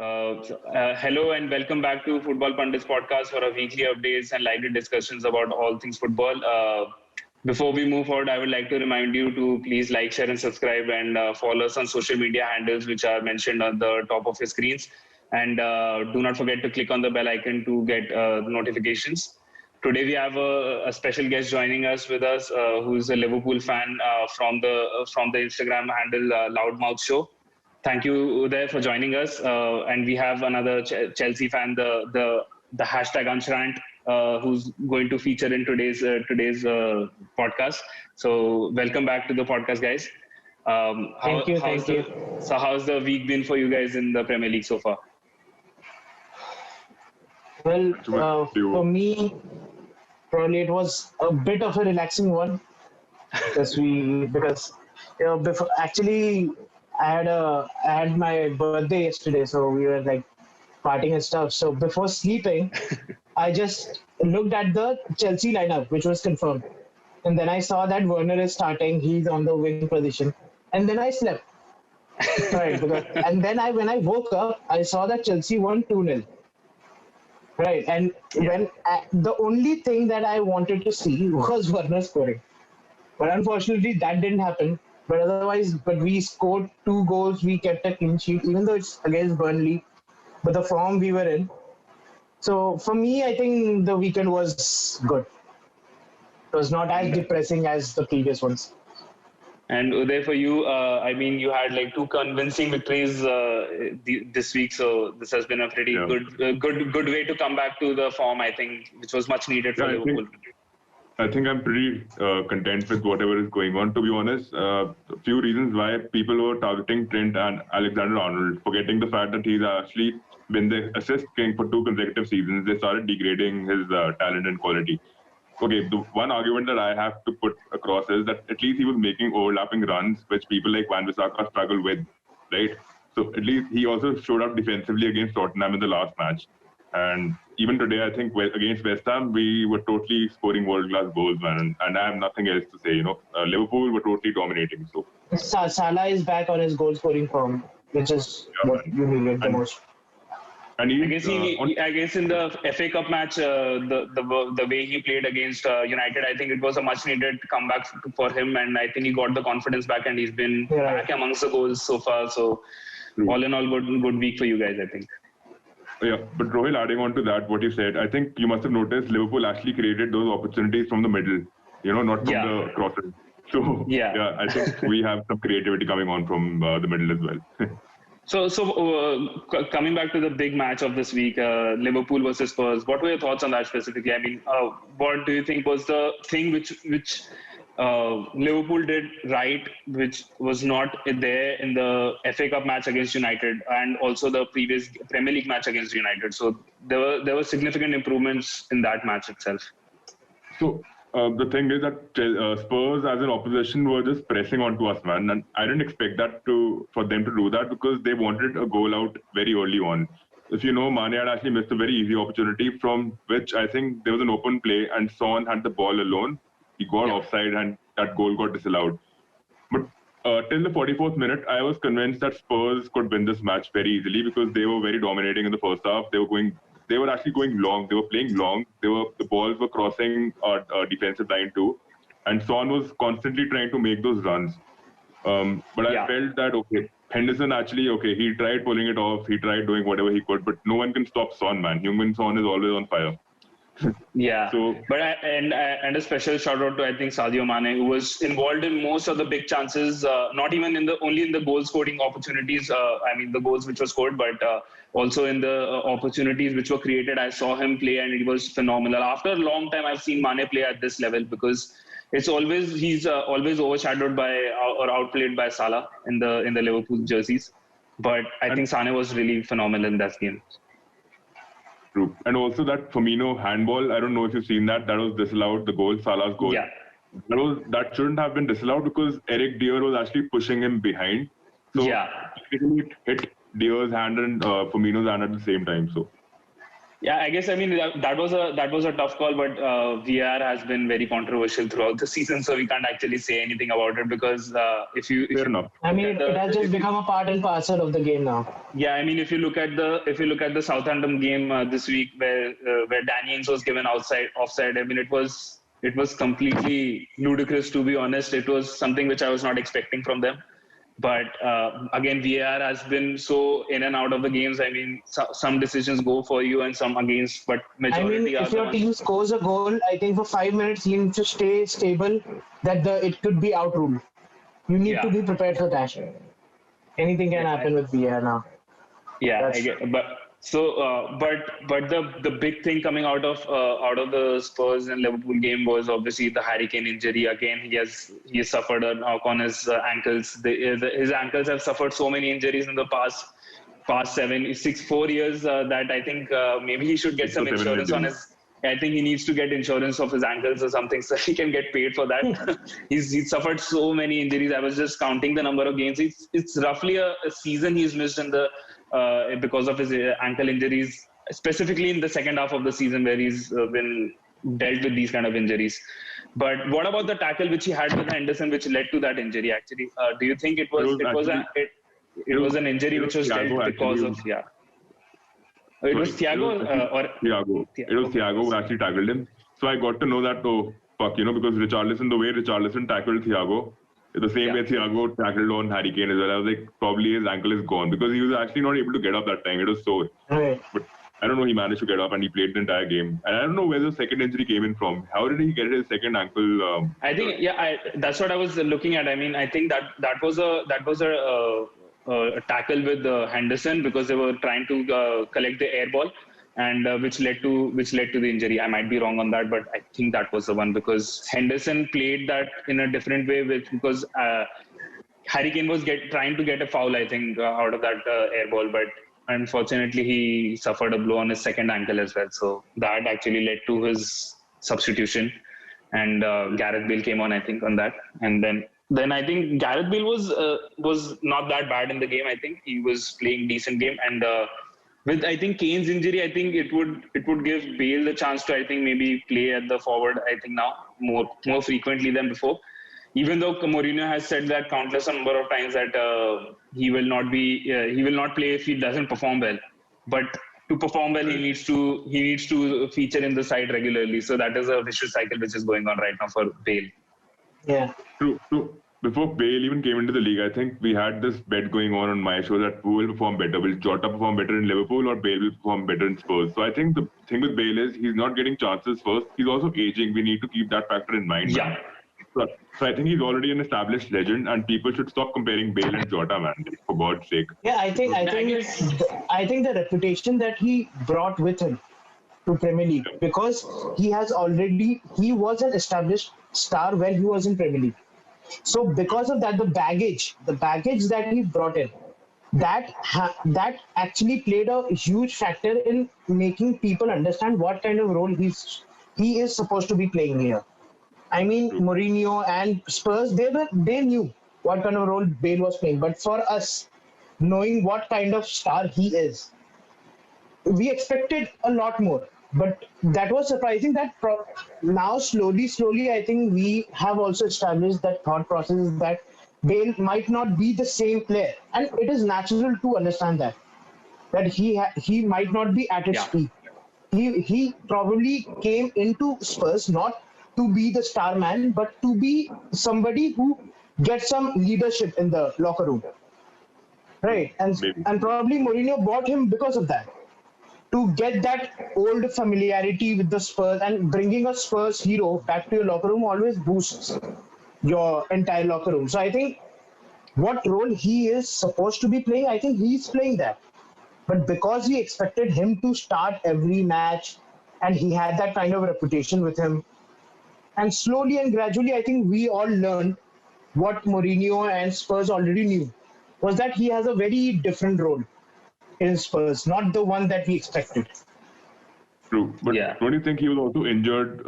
Hello and welcome back to Football Pundits podcast for our weekly updates and lively discussions about all things football. Before we move forward, I would like to remind you to please like, share, and subscribe, and follow us on social media handles which are mentioned on the top of your screens. And do not forget to click on the bell icon to get notifications. Today we have a special guest joining us with us, who is a Liverpool fan from the Instagram handle Loudmouth Show. Thank you, Uday, for joining us. And we have another Chelsea fan, the hashtag Anshrant, who's going to feature in today's podcast. So welcome back to the podcast, guys. Thank you. So how's the week been for you guys in the Premier League so far? Well, for me, probably it was a bit of a relaxing one because before actually I had my birthday yesterday, so we were like partying and stuff. So before sleeping, I just looked at the Chelsea lineup, which was confirmed, and then I saw that Werner is starting. He's on the wing position, and then I slept. Right, and then when I woke up, I saw that Chelsea won 2-0. Right, and when the only thing that I wanted to see was Werner scoring, but unfortunately that didn't happen. But we scored 2 goals. We kept a clean sheet, even though it's against Burnley. But the form we were in. So for me, I think the weekend was good. It was not as depressing as the previous ones. And Uday, for you, I mean, you had like two convincing victories this week, so this has been a pretty good way to come back to the form, I think, which was much needed for Liverpool. I think I'm pretty content with whatever is going on, to be honest. A few reasons why people were targeting Trent and Alexander-Arnold, forgetting the fact that he's actually been the assist king for 2 consecutive seasons. They started degrading his talent and quality. Okay, the one argument that I have to put across is that at least he was making overlapping runs, which people like Wan-Bissaka struggle with, right? So at least he also showed up defensively against Tottenham in the last match. And even today, I think against West Ham, we were totally scoring world-class goals, man. And I have nothing else to say. Liverpool were totally dominating. So Salah is back on his goal-scoring form, which is what you needed the most. And I guess in the FA Cup match, the way he played against United, I think it was a much-needed comeback for him, and I think he got the confidence back, and he's been back amongst the goals so far. So all in all, good week for you guys, I think. Yeah, but Rohil, adding on to that, what you said, I think you must have noticed Liverpool actually created those opportunities from the middle, not from the crosses. So, I think we have some creativity coming on from the middle as well. So coming back to the big match of this week, Liverpool versus Spurs, what were your thoughts on that specifically? I mean, what do you think was the thing which Liverpool did right, which was not there in the FA Cup match against United and also the previous Premier League match against United? So there were significant improvements in that match itself. So the thing is that Spurs as an opposition were just pressing onto us, man, and I didn't expect that for them to do that because they wanted a goal out very early on. If you know, Mane had actually missed a very easy opportunity from which I think there was an open play and Son had the ball alone. He got offside and that goal got disallowed. But till the 44th minute, I was convinced that Spurs could win this match very easily because they were very dominating in the first half. They were actually going long. They were playing long. The balls were crossing our defensive line too. And Son was constantly trying to make those runs. But I felt that, Henderson actually, he tried pulling it off. He tried doing whatever he could, but no one can stop Son, man. Heung-min Son is always on fire. And a special shout out to I think Sadio Mane, who was involved in most of the big chances, not even only in the goal scoring opportunities. I mean the goals which were scored, but also in the opportunities which were created. I saw him play, and it was phenomenal. After a long time, I've seen Mane play at this level because he's always overshadowed by or outplayed by Salah in the Liverpool jerseys. But I think Sane was really phenomenal in that game. True. And also that Firmino handball, I don't know if you've seen that. That was disallowed, the goal, Salah's goal. Yeah. That shouldn't have been disallowed because Eric Dier was actually pushing him behind. So it hit Dier's hand and Firmino's hand at the same time. So Yeah, I guess that was a tough call, but VAR has been very controversial throughout the season, so we can't actually say anything about it because if Fair you enough. I look mean, at it has just become a part and parcel of the game now. yeah, I mean if you look at the Southampton game this week where Danny Ings was given offside, I mean it was completely ludicrous, to be honest. It was something which I was not expecting from them. But again, VAR has been so in and out of the games. I mean, some decisions go for you and some against, but I mean, majority are if the your team ones. scores a goal, I think for 5 minutes you need to stay stable that it could be outruled. You need to Yeah, be prepared for that. Anything can yeah, happen with VR now. yeah. I That's get, but so, but the big thing coming out of the Spurs and Liverpool game was obviously the Harry Kane injury. Again, he has suffered a knock on his ankles. His ankles have suffered so many injuries in the past 4 years that I think maybe he should get Six or some seven insurance on injuries. his. I think he needs to get insurance of his ankles or something so he can get paid for that. He's suffered so many injuries. I was just counting the number of games. It's roughly a season he's missed in the because of his ankle injuries, specifically in the second half of the season where he's been dealt with these kind of injuries. But what about the tackle which he had with Henderson, which led to that injury? Actually, do you think It was actually it was an injury it which was was Thiago dealt because of actually. yeah? It was Sorry, it was Thiago actually or Thiago. It was okay. Thiago who actually tackled him. So I got to know that, oh, fuck, because Richarlison, the way Richarlison tackled Thiago, the same Yeah. way Thiago tackled on Harry Kane as well. I was like, probably his ankle is gone because he was actually not able to get up that time. It was sore. right. But I don't know, he managed to get up and he played the entire game. And I don't know where the second injury came in from. How did he get his second ankle I injured? think that's what I was looking at. I mean, I think that was a tackle with Henderson because they were trying to collect the air ball, and which led to the injury. I might be wrong on that, but I think that was the one because Henderson played that in a different way because Harry Kane was trying to get a foul, I think, out of that air ball, but unfortunately he suffered a blow on his second ankle as well. So that actually led to his substitution, and Gareth Bale came on, I think, on that, and then I think Gareth Bale was not that bad in the game. I think he was playing decent game, and with I think Kane's injury, I think it would give Bale the chance to I think maybe play at the forward. I think now more frequently than before. Even though Mourinho has said that countless number of times that he will not play if he doesn't perform well, but to perform well Right. he needs to feature in the side regularly. So that is a vicious cycle which is going on right now for Bale. Yeah. True. So before Bale even came into the league, I think we had this bet going on my show that who will perform better? Will Jota perform better in Liverpool or Bale will perform better in Spurs? So I think the thing with Bale is he's not getting chances first. He's also aging. We need to keep that factor in mind, man. Yeah, So I think he's already an established legend, and people should stop comparing Bale and Jota, man. For God's sake. Yeah, I guess. I think the reputation that he brought with him to Premier League because he was an established star when he was in Premier League. So because of that, the baggage that he brought in, that actually played a huge factor in making people understand what kind of role he is supposed to be playing here. I mean, True. Mourinho and Spurs, they knew what kind of role Bale was playing. But for us, knowing what kind of star he is, we expected a lot more. But that was surprising that now slowly, I think we have also established that thought process that Bale might not be the same player, and it is natural to understand that he might not be at its Yeah, peak. He probably came into Spurs not to be the star man, but to be somebody who gets some leadership in the locker room, True. right? And Maybe. and probably Mourinho bought him because of that to get that old familiarity with the Spurs and bringing a Spurs hero back to your locker room always boosts your entire locker room. So I think what role he is supposed to be playing, I think he's playing that. But because we expected him to start every match and he had that kind of reputation with him, and slowly and gradually, I think we all learned what Mourinho and Spurs already knew was that he has a very different role in Spurs, not the one that we expected. True, but yeah. don't you think he was also injured,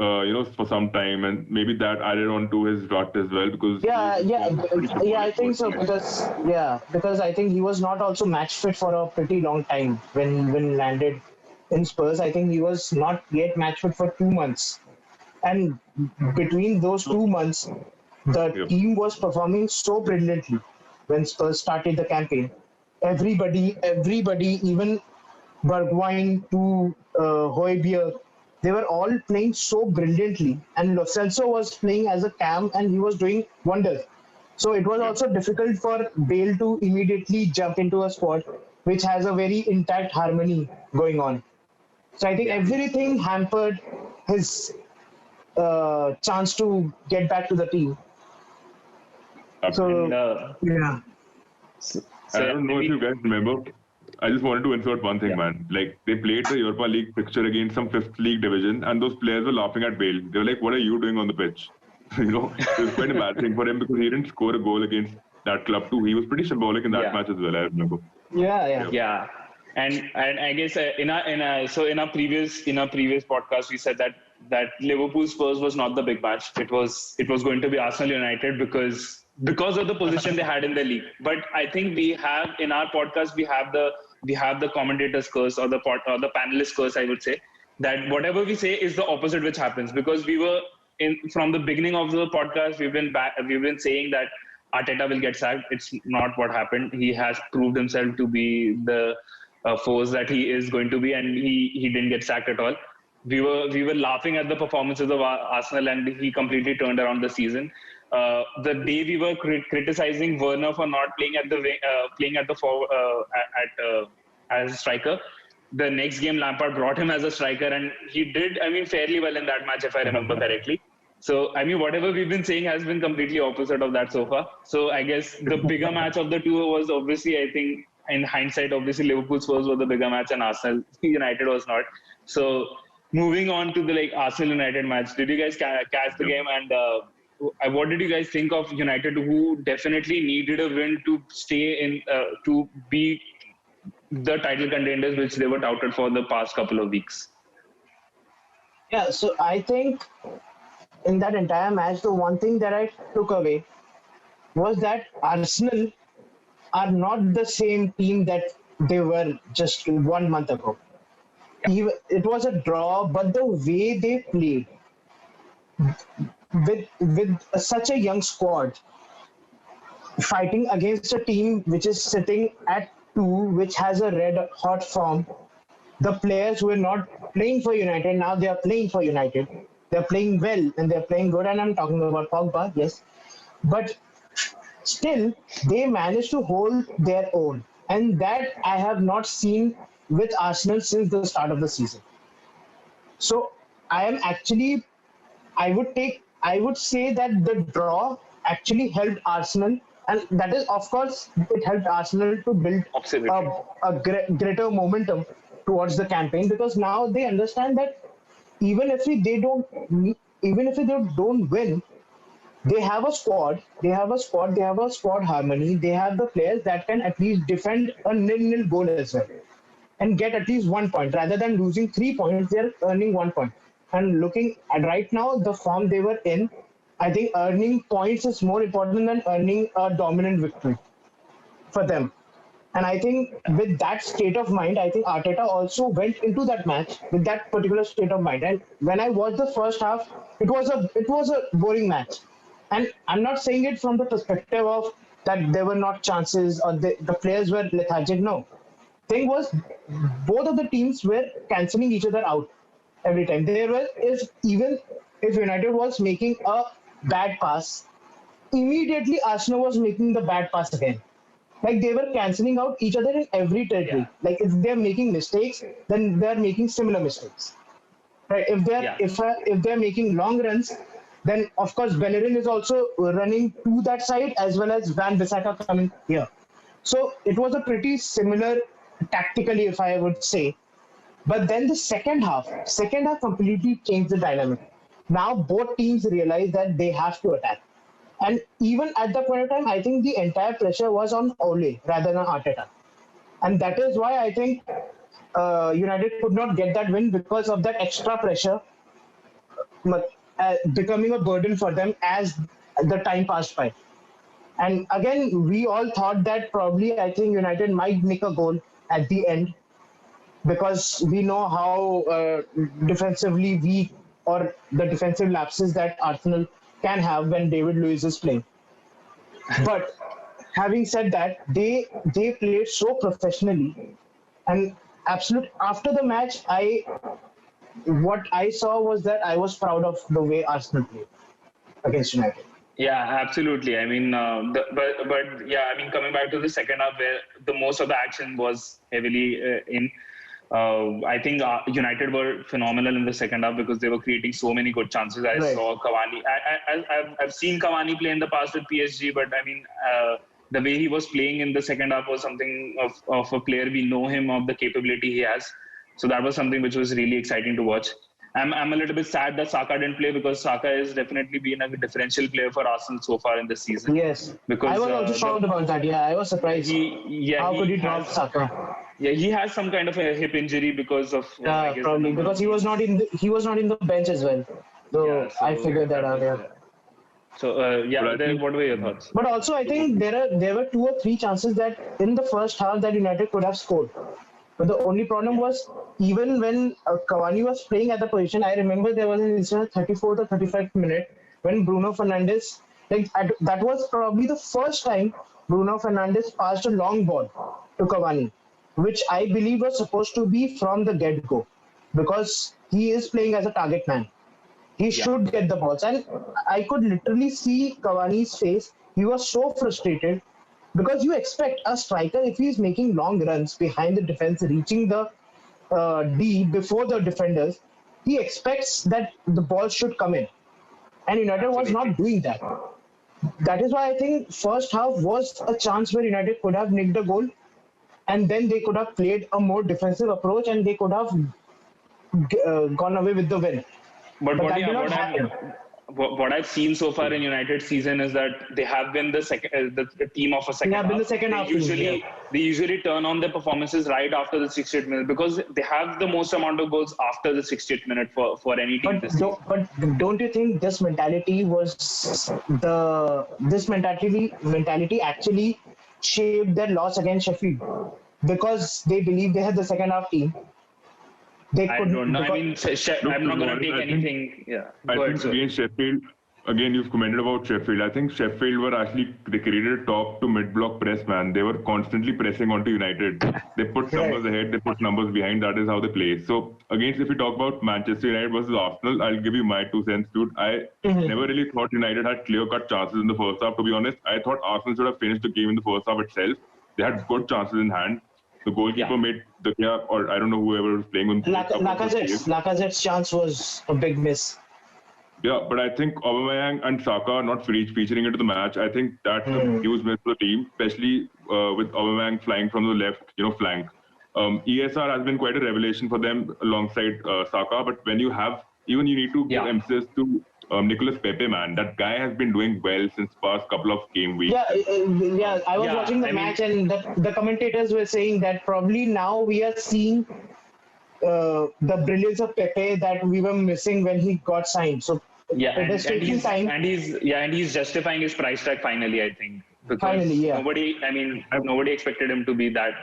for some time, and maybe that added on to his rut as well because Yeah, his yeah, form was pretty yeah. I symbolic think so personally. because I think he was not also match fit for a pretty long time when landed in Spurs. I think he was not yet match fit for 2 months. And between those 2 months, the Yep. team was performing so brilliantly when Spurs started the campaign. Everybody, even Bergwijn to Højbjerg, they were all playing so brilliantly. And Lo Celso was playing as a cam and he was doing wonders. So it was Yep. also difficult for Bale to immediately jump into a squad which has a very intact harmony going on. So I think Yeah. everything hampered his chance to get back to the team. Absolutely. And So yeah, I so don't know if maybe you guys remember. I just wanted to insert one thing, yeah. man. Like they played the Europa League fixture against some fifth league division, and those players were laughing at Bale. They were like, "What are you doing on the pitch?" It was quite embarrassing for him because he didn't score a goal against that club too. He was pretty symbolic in that Yeah. match as well. I remember. yeah. Yep. Yeah, and I guess in our previous podcast we said that Liverpool Spurs was not the big match. It was going to be Arsenal United because of the position they had in the league. But I think we have in our podcast we have the commentators curse or the panelist curse, I would say, that whatever we say is the opposite which happens, because we were in from the beginning of the podcast we've been saying that Arteta will get sacked. It's not what happened. He has proved himself to be the force that he is going to be, and he didn't get sacked at all. We were laughing at the performances of Arsenal, and he completely turned around the season. The day we were criticizing Werner for not playing at the playing at the as a striker, the next game Lampard brought him as a striker, and he did, I mean, fairly well in that match if I remember correctly. So, I mean, whatever we've been saying has been completely opposite of that so far. So, I guess the bigger match of the two was obviously, I think, in hindsight, obviously Liverpool Spurs was the bigger match and Arsenal United was not. So, moving on to the Arsenal United match, did you guys catch the Yep. game? And what did you guys think of United, who definitely needed a win to stay in, to be the title contenders, which they were touted for the past couple of weeks? Yeah, so I think in that entire match, the one thing that I took away was that Arsenal are not the same team that they were just 1 month ago. It was a draw, but the way they played with such a young squad, fighting against a team which is sitting at two, which has a red hot form. The players who are not playing for United now they are playing for United. They're playing well and they're playing good. And I'm talking about Pogba, yes, but still they managed to hold their own, and that I have not seen with Arsenal since the start of the season. So I am actually, I would say that the draw actually helped Arsenal, and that is, of course, it helped Arsenal to build Absolutely. greater momentum towards the campaign, because now they understand that even if they don't, even if they don't win, they have a squad, they have a squad harmony, they have the players that can at least defend a nil-nil goal as well and get at least 1 point. Rather than losing 3 points, they're earning 1 point. And looking at right now, the form they were in, I think earning points is more important than earning a dominant victory for them. And I think with that state of mind, I think Arteta also went into that match with that particular state of mind. And when I watched the first half, it was a boring match. And I'm not saying it from the perspective of that there were not chances or the players were lethargic. No, thing was both of the teams were cancelling each other out every time. There was, if United was making a bad pass, immediately Arsenal was making the bad pass again. Like they were cancelling out each other in every Yeah. territory. Like if they're making mistakes, then they're making similar mistakes. Right? Yeah. If they're making long runs, then of course Bellerin is also running to that side as well as Van Bissaka coming here. So it was a pretty similar tactically, if I would say. But then the second half completely changed the dynamic. Now both teams realize that they have to attack. And even at that point of time, I think the entire pressure was on Ole rather than Arteta. And that is why I think United could not get that win, because of that extra pressure becoming a burden for them as the time passed by. And again, we all thought that probably I think United might make a goal at the end, because we know how defensively weak or the defensive lapses that Arsenal can have when David Luiz is playing. But having said that, they played so professionally, and absolute after the match, what I saw was that I was proud of the way Arsenal played against United. Yeah, absolutely. I mean, but yeah, I mean, coming back to the second half, where the most of the action was heavily in. I think United were phenomenal in the second half because they were creating so many good chances. I Right. saw Cavani. I've seen Cavani play in the past with PSG, but I mean, the way he was playing in the second half was something of a player we know him of the capability he has. So that was something which was really exciting to watch. I'm a little bit sad that Saka didn't play because Saka has definitely been a differential player for Arsenal so far in this season. Yes, I Because was also shocked about that. Yeah, I was surprised. How could he he drop has Saka? he has some kind of a hip injury because of I guess the Probably number of because he was not in the bench as well. yeah. So I So figured that that out. was Yeah. so But yeah. I think What were your thoughts? But also, I think there were 2 or 3 chances that in the first half that United could have scored. But the only problem Yeah, was even when Cavani was playing at the position, I remember there was an incident 34th or 35th minute when Bruno Fernandes, that was probably the first time Bruno Fernandes passed a long ball to Cavani, which I believe was supposed to be from the get-go because he is playing as a target man. He yeah, should get the balls. And I could literally see Cavani's face. He was so frustrated because you expect a striker, if he's making long runs behind the defense, reaching the D before the defenders, he expects that the ball should come in. And United was absolutely. not doing that. That is why I think first half was a chance where United could have nicked a goal, and then they could have played a more defensive approach and they could have gone away with the win. But But what that did yeah, not happen. what I've seen so far in United season is that they have been the second the team of a They second have been the half. second half team. Yeah. They usually turn on their performances right after the 60th minute because they have the most amount of goals after the 60th minute for any team this season. But don't you think this mentality actually shaped their loss against Sheffield because they believe they had the second half team. They I couldn't don't know. I because mean, look, I'm to not be going to honest, take anything. Yeah, I go ahead, think sir. against Sheffield, again, you've commented about Sheffield. I think Sheffield were actually, they created a top to mid block press, man. They were constantly pressing onto United. They put numbers right. ahead, they put numbers behind. That is how they play. So, against, if we talk about Manchester United versus Arsenal, I'll give you my 2 cents, dude. I never really thought United had clear cut chances in the first half, to be honest. I thought Arsenal should have finished the game in the first half itself. They had good chances in hand. The goalkeeper Yeah. made the or I don't know whoever was playing on made a couple of good saves. Lacazette's chance was a big miss. Yeah, but I think Aubameyang and Saka are not featuring into the match. I think that's a huge miss for the team, especially with Aubameyang flying from the left, flank. ESR has been quite a revelation for them alongside Saka. But when you have, even you need to give Yeah. emphasis to Nicolas Pepe, man. That guy has been doing well since past couple of game weeks. Yeah. I was Yeah, watching the I mean, match, and the commentators were saying that probably now we are seeing the brilliance of Pepe that we were missing when he got signed. So yeah, it is taking time. and he's justifying his price tag finally. I think Finally, because yeah. nobody expected him to be that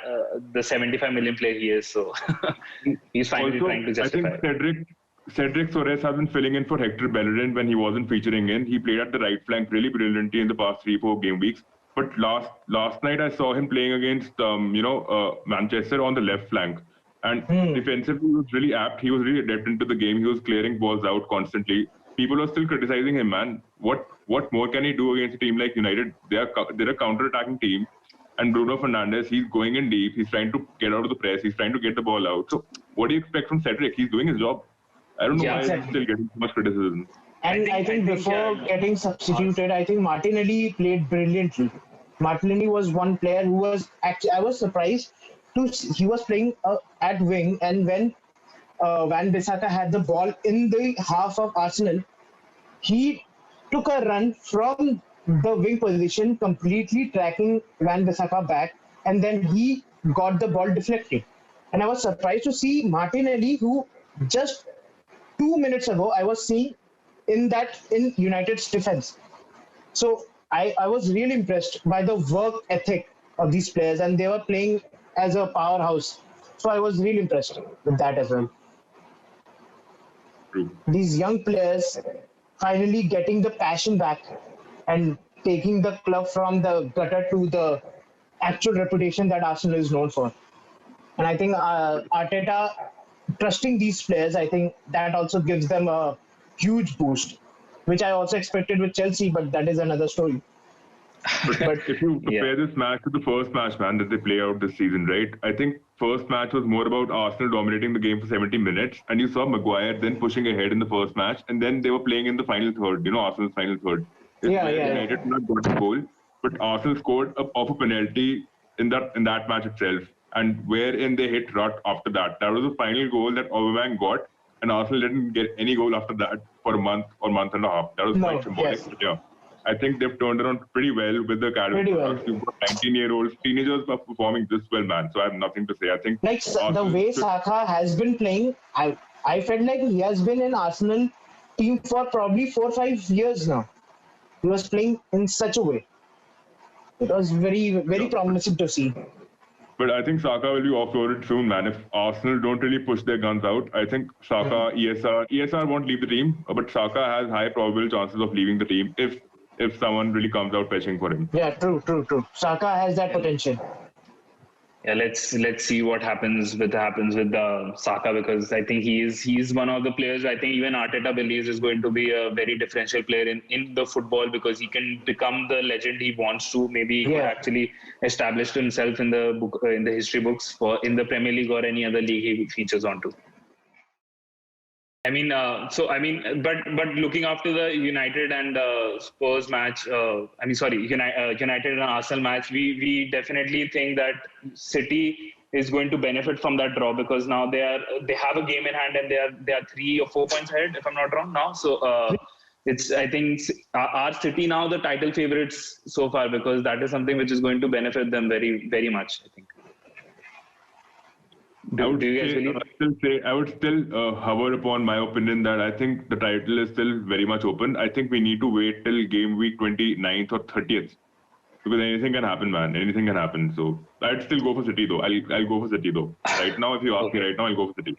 the 75 million player he is. So he's finally trying to Also, I justify think it. Cedric Soares has been filling in for Hector Bellerin when he wasn't featuring in. He played at the right flank really brilliantly in the past 3-4 game weeks. But last night I saw him playing against Manchester on the left flank, and defensively he was really apt. He was really adept into the game. He was clearing balls out constantly. People are still criticizing him, man. What more can he do against a team like United? They're a counter-attacking team. And Bruno Fernandes, he's going in deep. He's trying to get out of the press. He's trying to get the ball out. So what do you expect from Cedric? He's doing his job. I don't know Yeah, why he's Exactly. still getting so much criticism. And I think before getting substituted, I think Martinelli played brilliantly. Martinelli was one player who was actually, I was surprised he was playing at wing, and when Van Bissaka had the ball in the half of Arsenal, he took a run from the wing position, completely tracking Van Bissaka back, and then he got the ball deflected. And I was surprised to see Martinelli, who just 2 minutes ago I was seeing in United's defense. So I was really impressed by the work ethic of these players, and they were playing as a powerhouse. So I was really impressed with that as well. True. These young players finally getting the passion back and taking the club from the gutter to the actual reputation that Arsenal is known for. And I think Arteta trusting these players, I think that also gives them a huge boost, which I also expected with Chelsea, but that is another story. But if you Yeah. compare this match to the first match, man, that they play out this season, right? I think first match was more about Arsenal dominating the game for 70 minutes, and you saw Maguire then pushing ahead in the first match, and then they were playing in the final third, Arsenal's final third. It's Yeah, where yeah, yeah. United not got a goal, but Arsenal scored off a penalty in that match itself, and wherein they hit rut after that. That was the final goal that Aubameyang got, and Arsenal didn't get any goal after that for a month or month and a half. That was No, quite symbolic. yes. But yeah. I think they've turned around pretty well with the academy Pretty well. products. You've got 19-year-olds, teenagers are performing this well, man. So I have nothing to say. I think Like the Arsenal way should- Saka has been playing, I felt like he has been in Arsenal team for probably 4 or 5 years now. He was playing in such a way. It was very Yeah. promising to see. But I think Saka will be offloaded soon, man. If Arsenal don't really push their guns out, I think Saka, ESR won't leave the team, but Saka has high probable chances of leaving the team if someone really comes out fetching for him. Yeah, true. Saka has that potential. Yeah, let's see what happens with Saka, because I think he's one of the players I think even Arteta believes is going to be a very differential player in the football, because he can become the legend he wants to. Maybe he could actually establish himself in the book in the history books for in the Premier League or any other league he features onto. I mean, but looking after the United and Spurs match, United and Arsenal match, we definitely think that City is going to benefit from that draw, because now they have a game in hand and they are 3 or 4 points ahead, if I'm not wrong now. So I think our City now the title favorites so far, because that is something which is going to benefit them very, very much, I think. I would still hover upon my opinion that I think the title is still very much open. I think we need to wait till game week 29th or 30th, because anything can happen, man. Anything can happen. So I'd still go for City though. I'll go for City though. Right now, if you ask me right now, I'll go for City.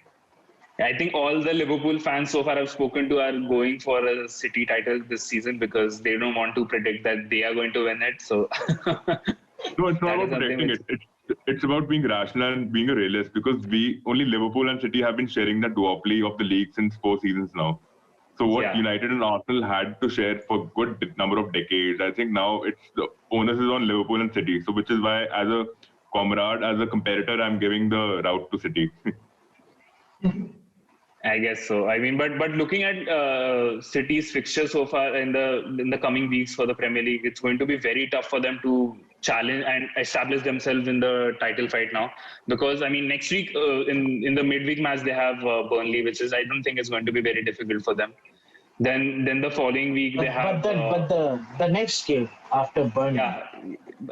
I think all the Liverpool fans so far I've spoken to are going for a City title this season, because they don't want to predict that they are going to win it. So no, it's not about predicting it. It's about being rational and being a realist, because only Liverpool and City have been sharing the duopoly of the league since 4 seasons now. So what United and Arsenal had to share for a good number of decades, I think now it's the onus is on Liverpool and City. So which is why, as a comrade, as a competitor, I'm giving the route to City. I guess so. I mean, but looking at City's fixture so far in the coming weeks for the Premier League, it's going to be very tough for them to challenge and establish themselves in the title fight now. Because I mean, next week in the midweek match they have Burnley, which is I don't think is going to be very difficult for them. Then the following week they have. But the next game after Burnley. Yeah,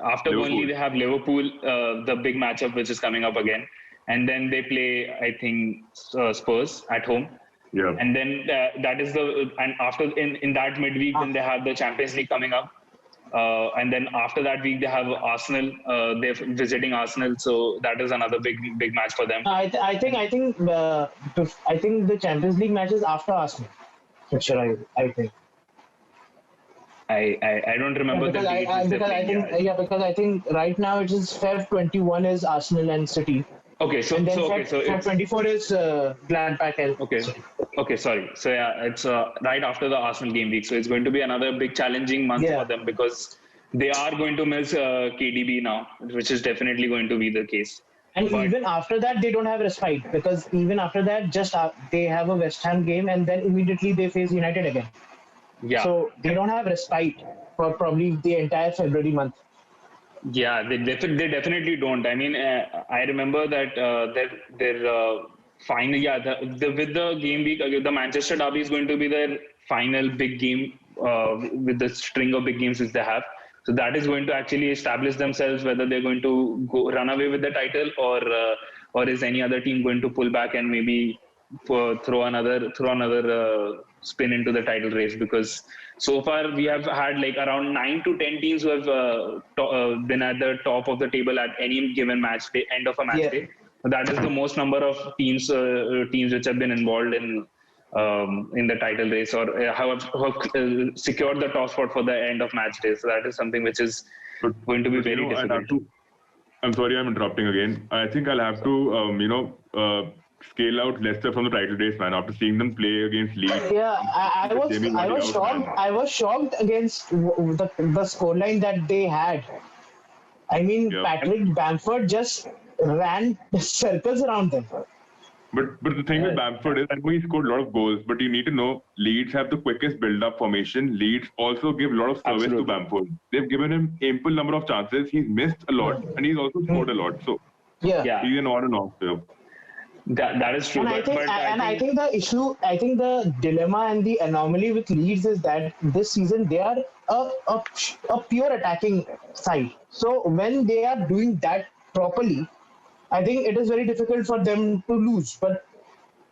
after Burnley they have Liverpool, the big matchup which is coming up again. And then they play, I think, Spurs at home. Yeah. And then after in that midweek, then they have the Champions League coming up. And then after that week, they have Arsenal. They're visiting Arsenal, so that is another big match for them. I think the Champions League matches after Arsenal. Sure, I think. I don't remember because I think right now it is Feb 21 is Arsenal and City. Okay, so Feb 24 is Gladbach. Okay, sorry. So yeah, it's right after the Arsenal game week. So it's going to be another big challenging month for them, because they are going to miss KDB now, which is definitely going to be the case. And even after that, they don't have respite, because even after that, they have a West Ham game and then immediately they face United again. Yeah. So they don't have respite for probably the entire February month. Yeah, they definitely don't. I mean, I remember that their final, with the game week, the Manchester derby is going to be their final big game with the string of big games which they have. So that is going to actually establish themselves whether they're going to run away with the title, or is any other team going to pull back and maybe throw another spin into the title race. Because so far we have had like around 9 to 10 teams who have been at the top of the table at any given match day, end of a match day. That is the most number of teams which have been involved in the title race or have secured the top spot for the end of match day. So that is something which is going to be very difficult. I'm sorry, I'm interrupting again. I think I'll have to, scale out Leicester from the title race, man. After seeing them play against Leeds, Yeah, I was shocked. I was shocked against the scoreline that they had. I mean, yeah. Patrick Bamford just ran circles around them. But the thing with Bamford is, I know he scored a lot of goals, but you need to know Leeds have the quickest build-up formation. Leeds also give a lot of service to Bamford. They've given him ample number of chances. He's missed a lot, and he's also scored a lot. So Yeah. he's an on and off player. That is true. And I think the issue, I think the dilemma and the anomaly with Leeds is that this season they are a pure attacking side. So when they are doing that properly, I think it is very difficult for them to lose. But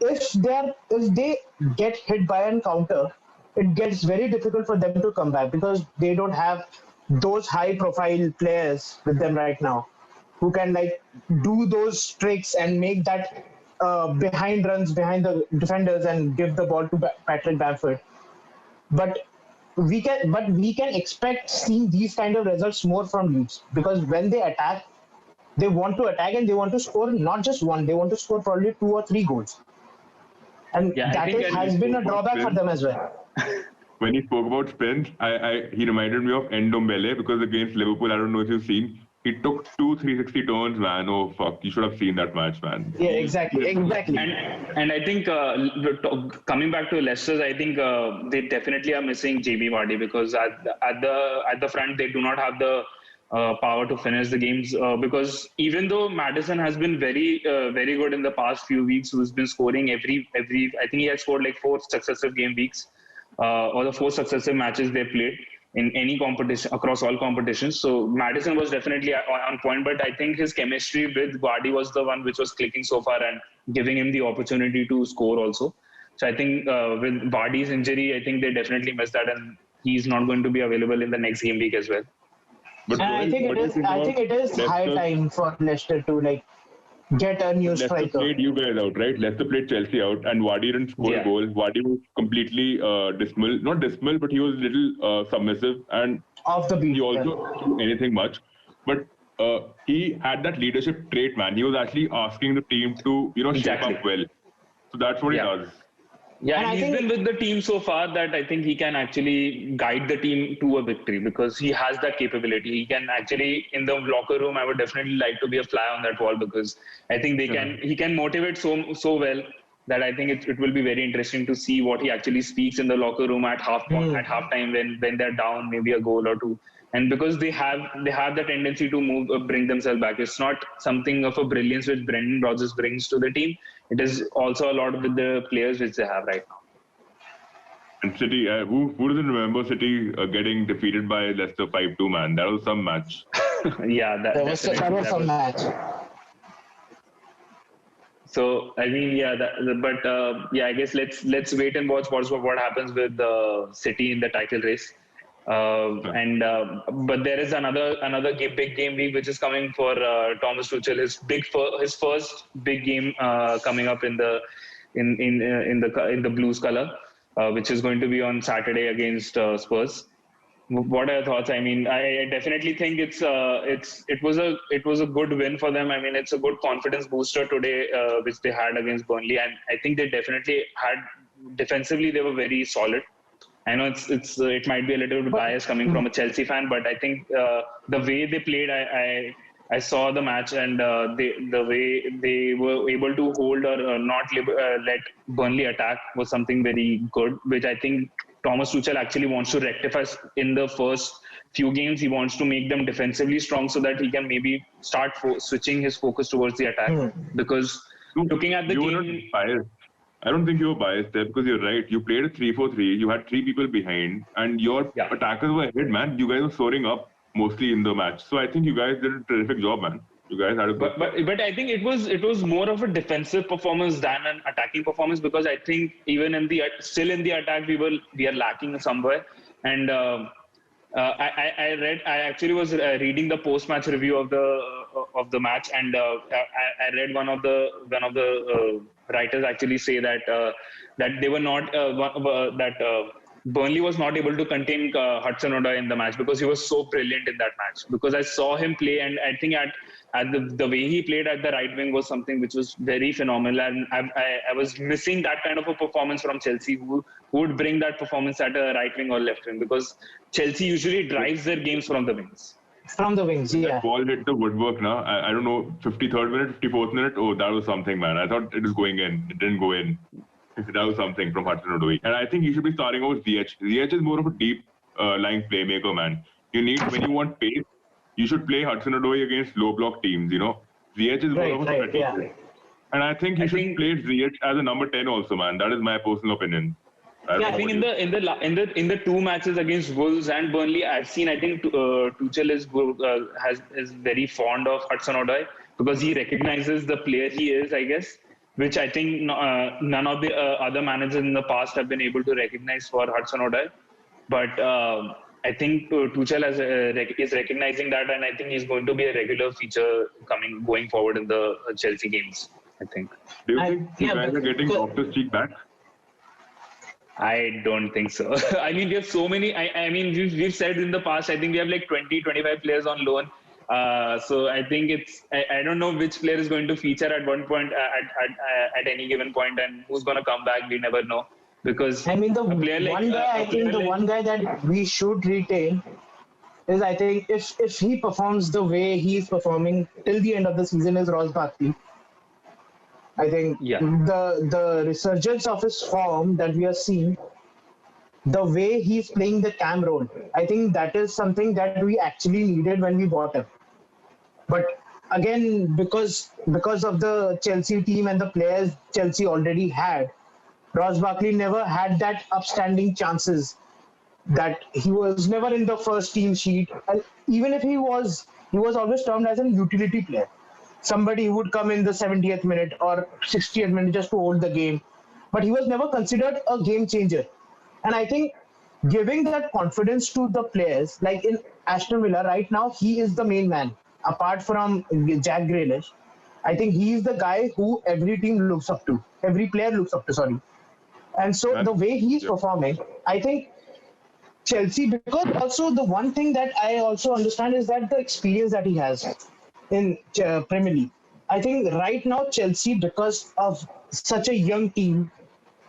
if they get hit by an counter, it gets very difficult for them to come back because they don't have those high profile players with them right now who can like do those tricks and make that behind runs behind the defenders and give the ball to Patrick Bamford. But we can expect seeing these kind of results more from Leeds because when they attack, they want to attack and they want to score not just one, they want to score probably 2 or 3 goals. And that has been a drawback for them as well. When he spoke about spins, he reminded me of Ndombele because against Liverpool, I don't know if you've seen, he took 360 turns, man. Oh, fuck. You should have seen that match, man. Yeah, exactly. And I think coming back to Leicester, I think they definitely are missing Jamie Vardy because at the front, they do not have the power to finish the games because even though Maddison has been very good in the past few weeks, who's been scoring every I think he has scored like 4 successive game weeks or the 4 successive matches they played in any competition across all competitions. So Maddison was definitely on point, but I think his chemistry with Vardy was the one which was clicking so far and giving him the opportunity to score also. So I think with Vardy's injury, I think they definitely missed that, and he's not going to be available in the next game week as well. But I think it is high time for Leicester to like get a new striker. Leicester played you guys out, right? Leicester played Chelsea out, and Vardy didn't score a goal. Vardy was completely dismal. Not dismal, but he was a little submissive, and off the beat. He also didn't do anything much, but he had that leadership trait, man. He was actually asking the team to, shape up well. So that's what he does. Yeah, and he's been with the team so far that I think he can actually guide the team to a victory because he has that capability. He can actually, in the locker room, I would definitely like to be a fly on that wall because I think he can motivate so well that I think it will be very interesting to see what he actually speaks in the locker room at halftime when they're down maybe a goal or two. And because they have the tendency to bring themselves back. It's not something of a brilliance which Brendan Rodgers brings to the team. It is also a lot with the players which they have right now. And City, who doesn't remember City getting defeated by Leicester 5-2, man? That was some match. Yeah, that was some match. So I mean, I guess let's wait and watch what happens with City in the title race. But there is another big game week which is coming for Thomas Tuchel. His first big game coming up in the Blues color, which is going to be on Saturday against Spurs. What are your thoughts? I mean, I definitely think it was a good win for them. I mean, it's a good confidence booster today, which they had against Burnley, and I think they definitely had defensively they were very solid. I know it might be a little bit biased coming from a Chelsea fan, but I think the way they played, I saw the match and the way they were able to hold or not let Burnley attack was something very good, which I think Thomas Tuchel actually wants to rectify in the first few games. He wants to make them defensively strong so that he can maybe start switching his focus towards the attack. Because looking at the game... I don't think you were biased there because you're right. You played a 3-4-3. You had 3 people behind, and your attackers were ahead, man. You guys were soaring up mostly in the match. So I think you guys did a terrific job, man. You guys had a good. But I think it was more of a defensive performance than an attacking performance because I think even still in the attack we are lacking somewhere. And I actually was reading the post-match review of of the match, and I read one of the writers actually say that they were not that Burnley was not able to contain Hudson-Odoi in the match because he was so brilliant in that match. Because I saw him play, and I think at the way he played at the right wing was something which was very phenomenal. And I was missing that kind of a performance from Chelsea, who would bring that performance at a right wing or left wing, because Chelsea usually drives their games from the wings. From the wings, yeah. That ball hit the woodwork now. I don't know, 53rd minute, 54th minute. Oh, that was something, man. I thought it was going in. It didn't go in. That was something from Hudson-Odoi. And I think he should be starting over Ziyech. Ziyech is more of a deep lying playmaker, man. When you want pace, you should play Hudson-Odoi against low block teams, you know. Ziyech is more of a strategic. Yeah. And I think he should play Ziyech as a number 10 also, man. That is my personal opinion. I think in the two matches against Wolves and Burnley, I've seen, I think Tuchel is very fond of Hudson-Odoi because he recognizes the player he is, I guess, which I think none of the other managers in the past have been able to recognize for Hudson-Odoi. But I think Tuchel is recognizing that, and I think he's going to be a regular feature going forward in the Chelsea games, I think. Do you think you guys are getting Loftus-Cheek back? I don't think so. I mean, we have so many. I mean, we've said in the past, I think we have like 20, 25 players on loan. So I think I don't know which player is going to feature at one point at any given point, and who's going to come back. We never know, because I mean the one guy that we should retain is, I think, if he performs the way he's performing till the end of the season, is Ross Barkley. I think the resurgence of his form that we are seeing, the way he's playing the cam role, I think that is something that we actually needed when we bought him. But again, because of the Chelsea team and the players Chelsea already had, Ross Barkley never had that upstanding chances, that he was never in the first team sheet. And even if he was always termed as a utility player. Somebody who would come in the 70th minute or 60th minute just to hold the game. But he was never considered a game changer. And I think giving that confidence to the players, like in Aston Villa right now, he is the main man. Apart from Jack Grealish, I think he is the guy who every team looks up to. Every player looks up to, sorry. And so the way he's performing, I think Chelsea, because also the one thing that I also understand is that the experience that he has in Premier League. I think right now Chelsea, because of such a young team,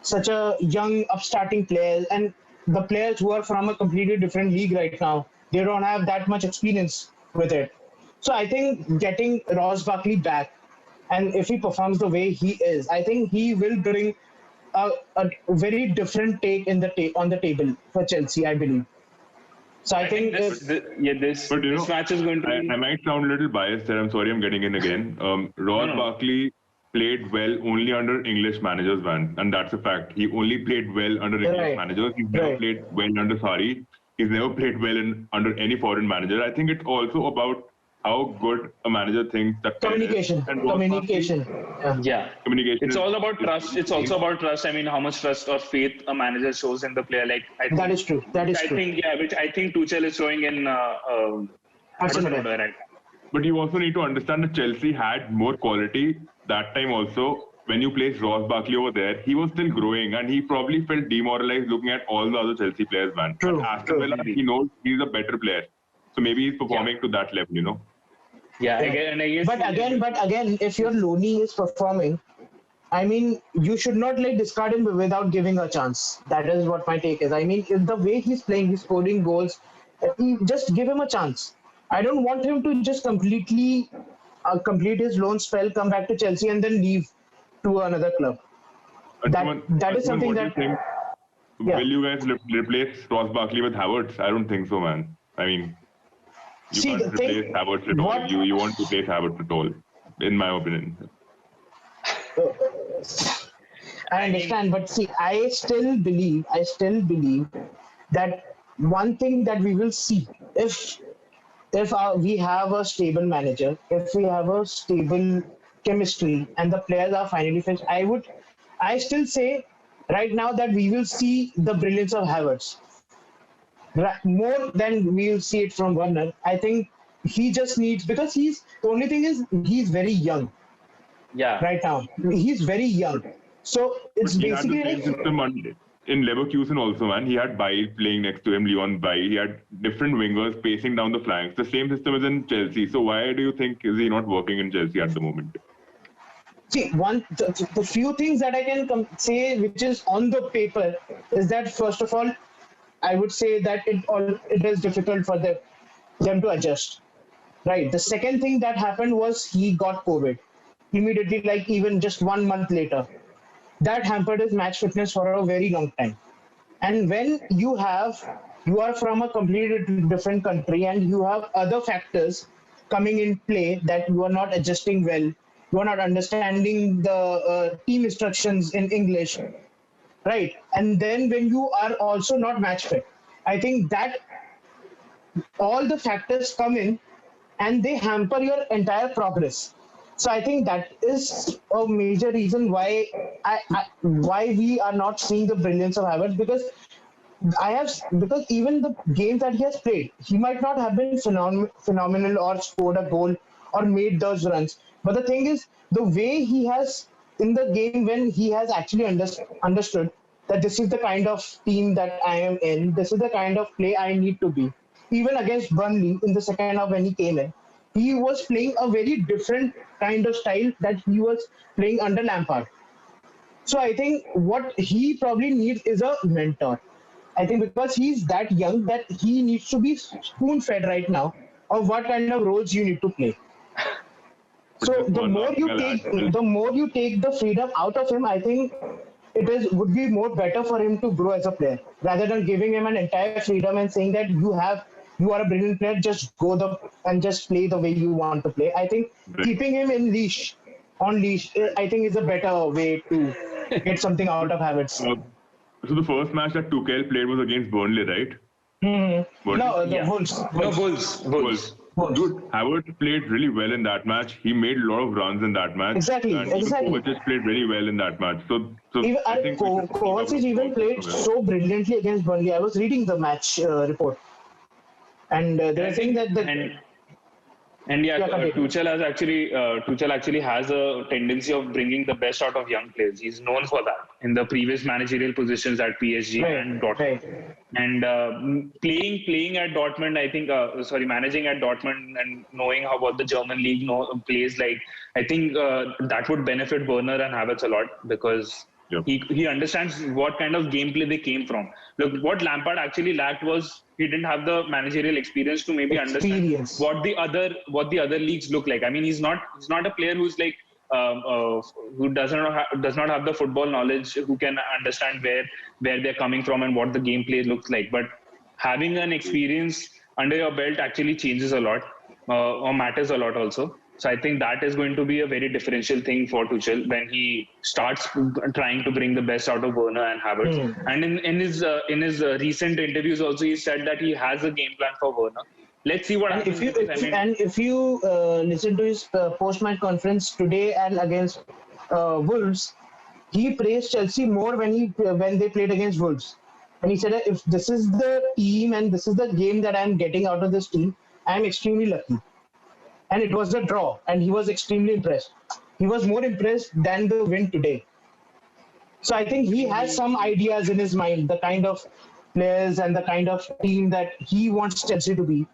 such a young upstarting players, and the players who are from a completely different league right now, they don't have that much experience with it. So I think getting Ross Barkley back, and if he performs the way he is, I think he will bring a very different take on the table for Chelsea, I believe. So I think this match is going to be... I might sound a little biased there. I'm sorry I'm getting in again. Ross Barkley played well only under English managers, man. And that's a fact. He only played well under English managers. He's never played well under Sarri. He's never played well under any foreign manager. I think it's also about how good a manager thinks that communication. Communication. It's all about trust. It's also about trust. I mean, how much trust or faith a manager shows in the player. Like that is true. Which I think Tuchel is showing in right. But you also need to understand that Chelsea had more quality that time also. When you placed Ross Barkley over there, he was still growing, and he probably felt demoralized looking at all the other Chelsea players, man. True. Aston Villa, he knows he's a better player. So maybe he's performing to that level, you know. Yeah, again, I guess. But again, if your Looney is performing, I mean, you should not discard him without giving a chance. That is what my take is. I mean, if the way he's playing, he's scoring goals, just give him a chance. I don't want him to just completely complete his loan spell, come back to Chelsea, and then leave to another club. That is something that... Will you guys replace Ross Barkley with Havertz? I don't think so, man. I mean... You can't replace Havertz at all. You want to replace Havertz at all, in my opinion. I understand, but see, I still believe that one thing that we will see, if we have a stable manager, if we have a stable chemistry, and the players are finally fit, I still say right now that we will see the brilliance of Havertz. More than we'll see it from Werner. I think he just needs, because the only thing is he's very young Yeah. right now. He's very young. So But it's he had the basically same like, system in Leverkusen also, man. He had Bailly playing next to him, Leon Bailly. He had different wingers pacing down the flanks. The same system is in Chelsea. So why do you think is he not working in Chelsea at the moment? see, the few things that I can say which is on the paper is that, first of all, I would say that it is difficult for them to adjust. Right. The second thing that happened was he got COVID immediately, like even just 1 month later. That hampered his match fitness for a very long time. And when you are from a completely different country and you have other factors coming in play that you are not adjusting well, you are not understanding the team instructions in English, right? And then when you are also not match fit, I think that all the factors come in and they hamper your entire progress. So I think that is a major reason why we are not seeing the brilliance of Havertz, because even the games that he has played, he might not have been phenomenal or scored a goal or made those runs. But the thing is, the way he has in the game, when he has actually understood that this is the kind of team that I am in, this is the kind of play I need to be. Even against Burnley in the second half when he came in, he was playing a very different kind of style that he was playing under Lampard. So I think what he probably needs is a mentor. I think because he's that young that he needs to be spoon fed right now of what kind of roles you need to play. But So just one last thing I'll add is the more you take the freedom out of him, I think would be more better for him to grow as a player rather than giving him an entire freedom and saying that you are a brilliant player, just go the and just play the way you want to play. I think keeping him in on leash, I think is a better way to get something out of habits. so the first match that Tuchel played was against Burnley, right? Mm-hmm. Burnley? No, the Yeah. Wolves. No, Wolves. Bulls. Dude, Havertz played really well in that match. He made a lot of runs in that match. Exactly, And even exactly. Kovacic played very well in that match. So Even I think we should see Kovacic Havertz even also played well. so brilliantly against Burnley. I was reading the match report, and they And were I saying think that and yeah, continue. Tuchel actually has a tendency of bringing the best out of young players. He's known for that in the previous managerial positions at PSG and Right, Dortmund. right. And playing at Dortmund, I think, managing at Dortmund and knowing how what the German league plays like, I think that would benefit Werner and Havertz a lot because Yep. he understands what kind of gameplay they came from. Look, what Lampard actually lacked was he didn't have the managerial experience to maybe understand Experience. what the other leagues look like. I mean, he's not a player who's like who does not have the football knowledge, who can understand where they're coming from and what the gameplay looks like. But having an experience under your belt actually changes a lot or matters a lot also. So I think that is going to be a very differential thing for Tuchel when he starts trying to bring the best out of Werner and Havertz. And in his recent interviews also, he said that he has a game plan for Werner. Let's see what And happens because I mean, if you listen to his post-match conference today and against Wolves, he praised Chelsea more when they played against Wolves. And he said, if this is the team and this is the game that I'm getting out of this team, I'm extremely lucky. And it was a draw, and he was extremely impressed. He was more impressed than the win today. So I think he has some ideas in his mind, the kind of players and the kind of team that he wants Chelsea to be.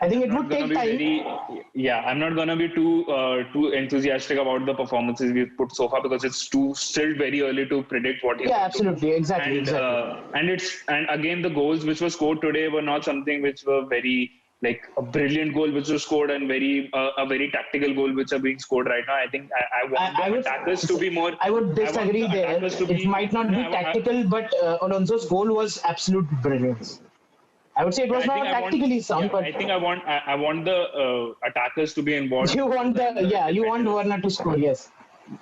I think it would take time. I'm not gonna be too enthusiastic about the performances we've put so far because it's still very early to predict what he's Yeah, going to do. absolutely, exactly, And again the goals which were scored today were not something which were very like a brilliant goal which was scored and a very tactical goal which are being scored right now. I think I want the attackers to be more. I would disagree there. It might not be tactical, but Alonso's goal was absolute brilliance. I would say it was not tactically sound, but I think I want the attackers to be involved. you want you want Werner to score, yes.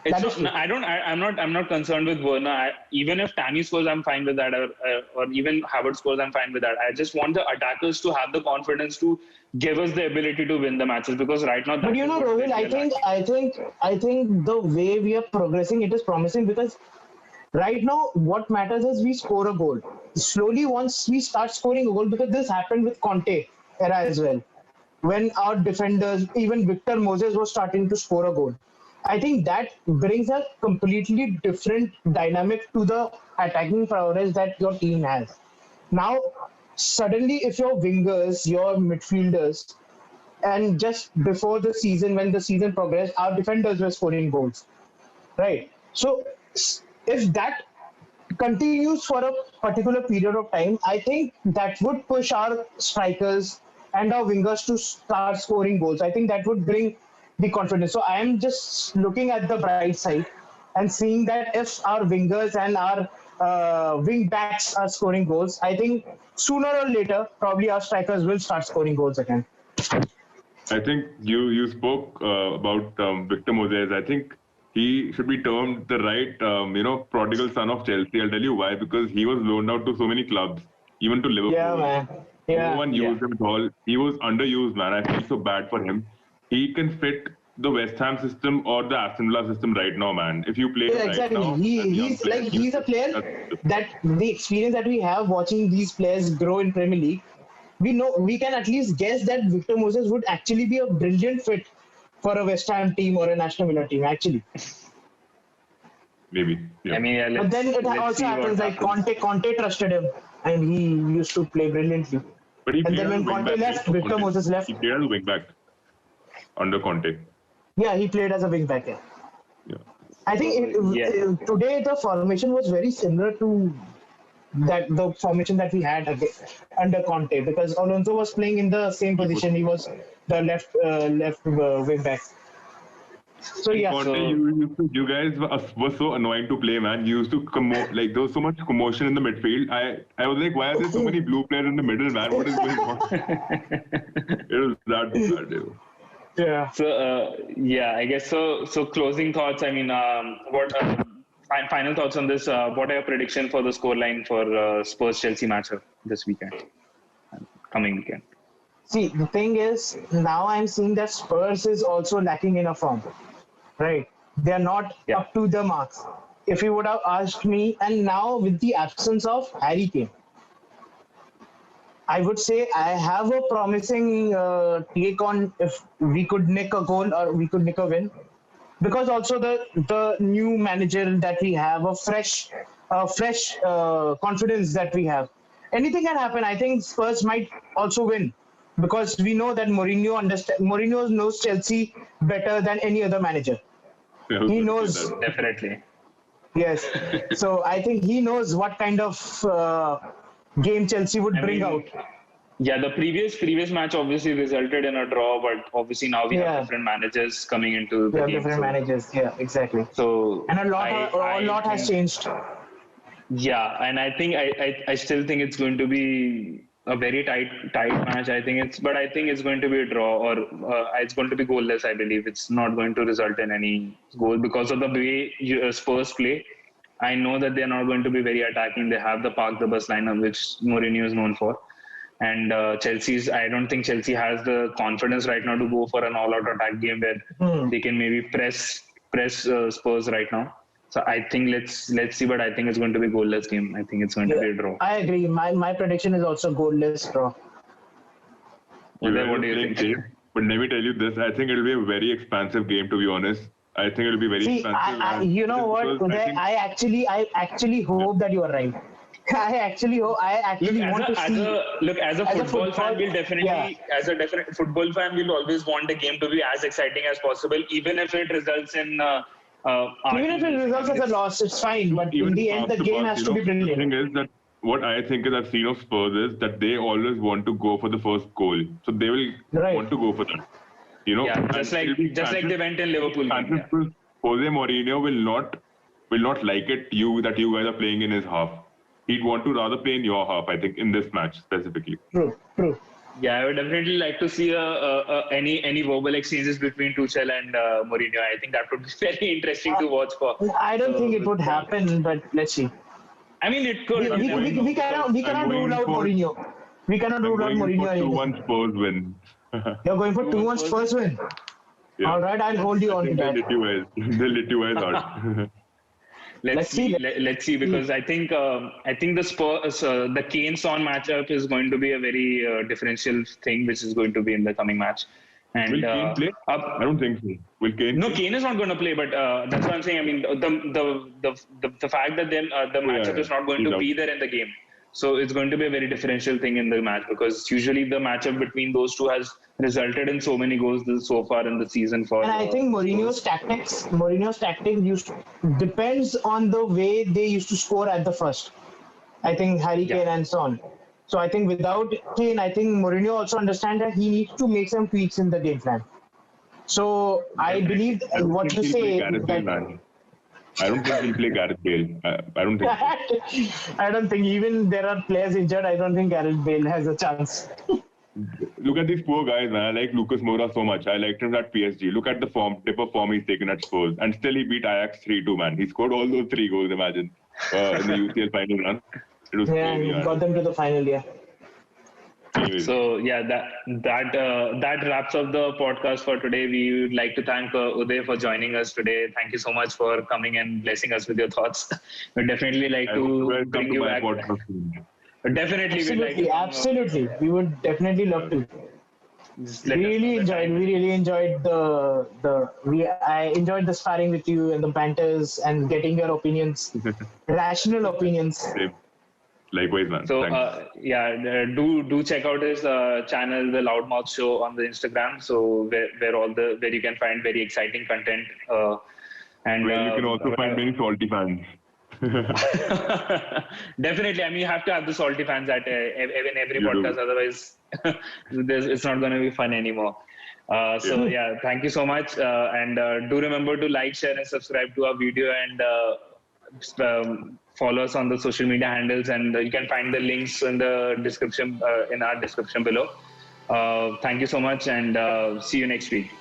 It's not, I'm not concerned with Werner. Even if Tammy scores, I'm fine with that, or even Havertz scores, I'm fine with that. I just want the attackers to have the confidence to give us the ability to win the matches because right now. But you know, Rohit, I think the way we are progressing, it is promising because right now what matters is we score a goal. Slowly, once we start scoring a goal, because this happened with Conte era as well. when our defenders, even Victor Moses, was starting to score a goal. I think that brings a completely different dynamic to the attacking prowess that your team has. Now, suddenly, if your wingers, your midfielders, and just before the season, when the season progressed, our defenders were scoring goals, right? So, if that continues for a particular period of time, I think that would push our strikers and our wingers to start scoring goals. I think that would bring the confidence. So I am just looking at the bright side and seeing that if our wingers and our wing backs are scoring goals, I think sooner or later, probably our strikers will start scoring goals again. I think you spoke about Victor Moses. I think he should be termed the right prodigal son of Chelsea. I'll tell you why, because he was loaned out to so many clubs, even to Liverpool. Yeah, man. No Yeah. one used him at all. He was underused, man. I feel so bad for him. He can fit the West Ham system or the Aston Villa system right now, man. If you play Yeah, right exactly. now, as a young He's player, like he's a player that the experience that we have watching these players grow in Premier League, we can at least guess that Victor Moses would actually be a brilliant fit for a West Ham team or a National Villa team, actually. maybe. Yeah. I mean, yeah, But then it let's also see what happens like happens. Conte trusted him and he used to play brilliantly. But he And played then as a when wing Conte back, right? left, For Victor Conte. Moses left. He played as a wing back under Conte. Yeah, he played as a wing back. Yeah. Yeah. I think today the formation was very similar to that the formation that we had under Conte, because Alonso was playing in the same position. He was the left wing back. So And yeah, Conte, So you guys were so annoying to play, man. You used to like there was so much commotion in the midfield. I was like, why are there so many blue players in the middle, man? What is going on? It was that bad, dude. yeah. So yeah, I guess so. So closing thoughts. I mean, what final thoughts on this? What are your prediction for the scoreline for Spurs Chelsea matchup this weekend, coming weekend? See, the thing is, now I'm seeing that Spurs is also lacking in a form. Right? They are not Yeah. up to the marks. If you would have asked me, and now with the absence of Harry Kane, I would say I have a promising take on if we could nick a goal or we could nick a win, because also the new manager that we have, a fresh confidence that we have. Anything can happen. I think Spurs might also win because we know that Mourinho knows Chelsea better than any other manager. Yeah, I was He going to say knows. that. Definitely. Yes. So I think he knows what kind of game Chelsea would I bring mean, out. yeah, the previous match obviously resulted in a draw, but obviously now we have Yeah. different managers coming into We the have game. different managers. Yeah, exactly. So And a I lot has think, changed. yeah, and I think I still think it's going to be a very tight match. But I think it's going to be a draw, or it's going to be goalless. I believe it's not going to result in any goal because of the way Spurs play. I know that they're not going to be very attacking. They have the park the bus lineup, which Mourinho is known for. And I don't think Chelsea has the confidence right now to go for an all-out attack game where they can maybe press Spurs right now. So I think let's see, but I think it's going to be a goalless game. I think it's going to Yeah, be a draw. I agree. My prediction is also goalless draw. You Uday, guys what are do you playing think? safe, but let me tell you this: I think it'll be a very expansive game. To be honest, I think it'll be very See, expansive. you know what, Because Uday, I actually hope that you are right. I actually want to see As a as a football fan, we'll yeah. definitely, as a definite football fan, we'll always want the game to be as exciting as possible, even if it results in our Even if team it losing. I results mean, as a it's loss, it's fine. But in even the end, half the the game bus, has to be the brilliant. thing is that what I think is I've seen of Spurs is that they always want to go for the first goal, so they will Right. want to go for that. yeah, And just it'll be like they went in Liverpool game. expansive Yeah. because Jose Mourinho will not like it that you guys are playing in his half. He'd want to rather play in your half, I think, in this match specifically. True. Yeah, I would definitely like to see any verbal exchanges between Tuchel and Mourinho. I think that would be very interesting to watch for. I don't think it would happen, but let's see. I mean, it could. You never know. We cannot rule out Mourinho. We cannot I'm rule out going in Mourinho. for 2-1 Spurs win. You're going for 2-1 Spurs win. Yeah. All right, I'll hold you I on to think that. they'll let you guys out. Let's see. Let's see, because I think the Spurs, the Kane Son matchup is going to be a very differential thing, which is going to be in the coming match. And Will Kane play? I don't think so. Will Kane? No, Kane is not going to play, but that's what I'm saying. I mean, the fact that then the matchup is not going to be there in the game. So it's going to be a very differential thing in the match, because usually the matchup between those two has resulted in so many goals so far in the season. And I think Mourinho's tactics depends on the way they used to score at the first. I think Harry Kane and so on. So I think without Kane, I think Mourinho also understands that he needs to make some tweaks in the game plan. So I believe what you say. I don't think he'll play Gareth Bale. I don't think. I don't think even there are players injured. I don't think Gareth Bale has a chance. Look at these poor guys, man. I like Lucas Moura so much. I liked him at PSG. Look at the dip of form he's taken at Spurs, and still he beat Ajax 3-2. Man, he scored all those 3 goals. Imagine in the UCL final run. It was crazy, he got them to the final. Yeah. Anyways. So yeah, that wraps up the podcast for today. We would like to thank Uday for joining us today. Thank you so much for coming and blessing us with your thoughts. We'd definitely like to bring you back. Definitely, absolutely. We would definitely love to. We really enjoyed I enjoyed the sparring with you and the banters and getting your opinions, rational opinions. Same. Likewise, man. So do check out his channel, The Loudmouth Show, on the Instagram. So where you can find very exciting content, and where you can also find many salty fans. Definitely. I mean, you have to have the salty fans at every podcast, otherwise it's not going to be fun anymore. So thank you so much, and do remember to like, share, and subscribe to our video, and follow us on the social media handles, and you can find the links in the description in our description below. Thank you so much, and see you next week.